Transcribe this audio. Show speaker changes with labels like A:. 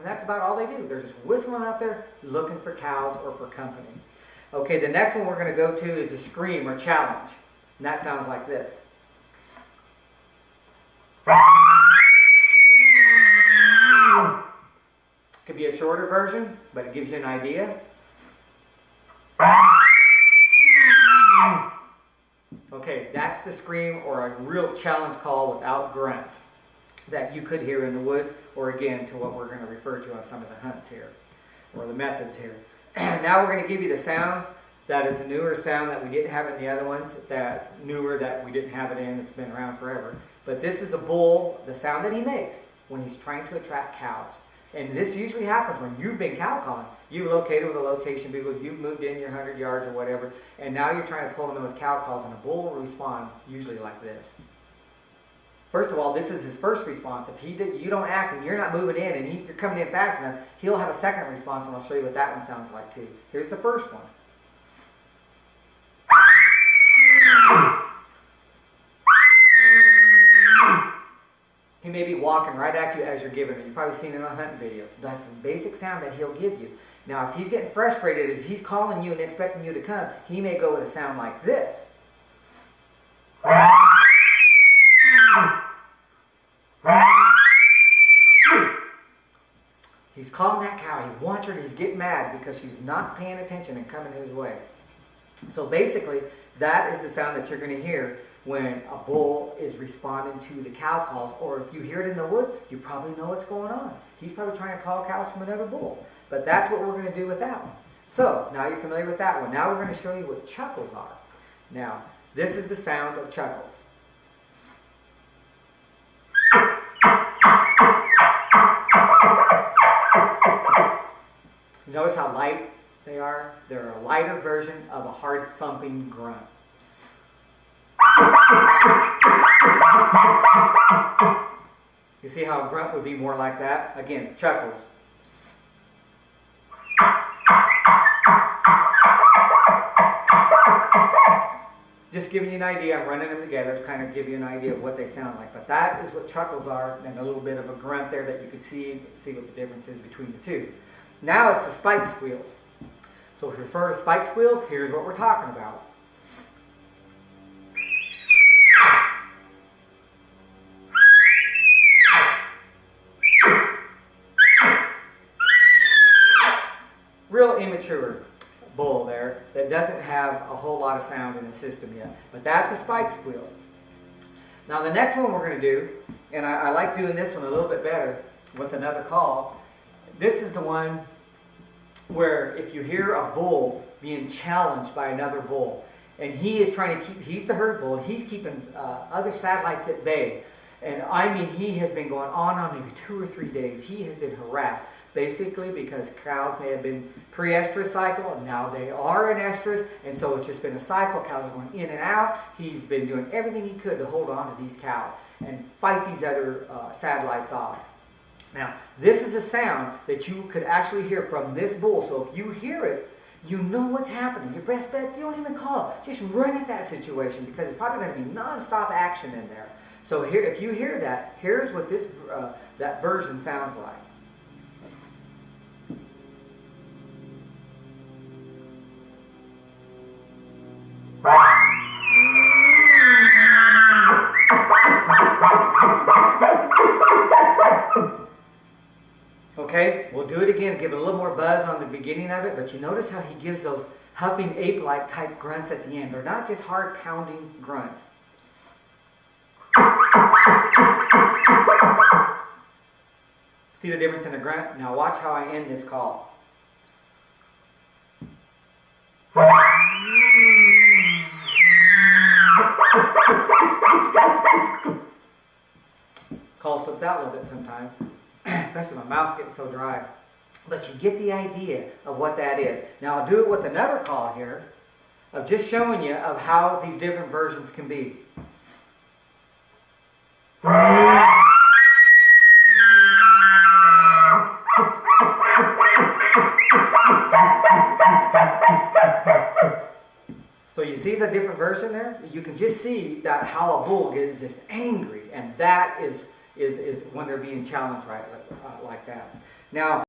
A: and that's about all they do. They're just whistling out there looking for cows or for company. Okay, the next one we're going to go to is the scream or challenge. And that sounds like this. Could be a shorter version, but it gives you an idea. Okay, that's the scream or a real challenge call without grunts that you could hear in the woods, or again to what we're going to refer to on some of the hunts here, or the methods here. Now we're going to give you the sound that is a newer sound that we didn't have in the other ones, that we didn't have it in, it's been around forever. But this is a bull, the sound that he makes when he's trying to attract cows. And this usually happens when you've been cow calling. You've located with a location people, you've moved in your 100 yards or whatever, and now you're trying to pull them in with cow calls, and a bull will respond usually like this. First of all, this is his first response. If you don't act and you're not moving in and you're coming in fast enough, he'll have a second response, and I'll show you what that one sounds like too. Here's the first one. He may be walking right at you as you're giving it. You've probably seen it on hunting videos. That's the basic sound that he'll give you. Now, if he's getting frustrated as he's calling you and expecting you to come, he may go with a sound like this. He's calling that cow. He wants her and he's getting mad because she's not paying attention and coming his way. So basically, that is the sound that you're going to hear when a bull is responding to the cow calls, or if you hear it in the woods, you probably know what's going on. He's probably trying to call cows from another bull. But that's what we're going to do with that one. So, now you're familiar with that one. Now we're going to show you what chuckles are. Now, this is the sound of chuckles. Notice how light they are? They're a lighter version of a hard thumping grunt. You see how a grunt would be more like that? Again, chuckles. Just giving you an idea, I'm running them together to kind of give you an idea of what they sound like. But that is what chuckles are, and a little bit of a grunt there that you can see what the difference is between the two. Now it's the spike squeals. So if you refer to spike squeals, here's what we're talking about. Real immature bull there that doesn't have a whole lot of sound in the system yet. But that's a spike squeal. Now the next one we're going to do, and I like doing this one a little bit better with another call. This is the one where if you hear a bull being challenged by another bull, and he is trying to he's the herd bull, and he's keeping other satellites at bay. And I mean, he has been going on maybe 2 or 3 days. He has been harassed. Basically because cows may have been pre-estrus cycle, and now they are in estrus, and so it's just been a cycle. Cows are going in and out. He's been doing everything he could to hold on to these cows and fight these other satellites off. Now, this is a sound that you could actually hear from this bull, so if you hear it, you know what's happening. Your best bet, you don't even call. Just run at that situation because it's probably going to be non-stop action in there. So here, if you hear that, here's what this that version sounds like. Okay, we'll do it again, give it a little more buzz on the beginning of it, but you notice how he gives those huffing ape-like type grunts at the end. They're not just hard pounding grunt. See the difference in the grunt? Now watch how I end this call. Call slips out a little bit sometimes, especially my mouth's getting so dry. But you get the idea of what that is. Now I'll do it with another call here, of just showing you of how these different versions can be. So you see the different version there? You can just see that how a bull gets just angry, and that is when they're being challenged like that. Now,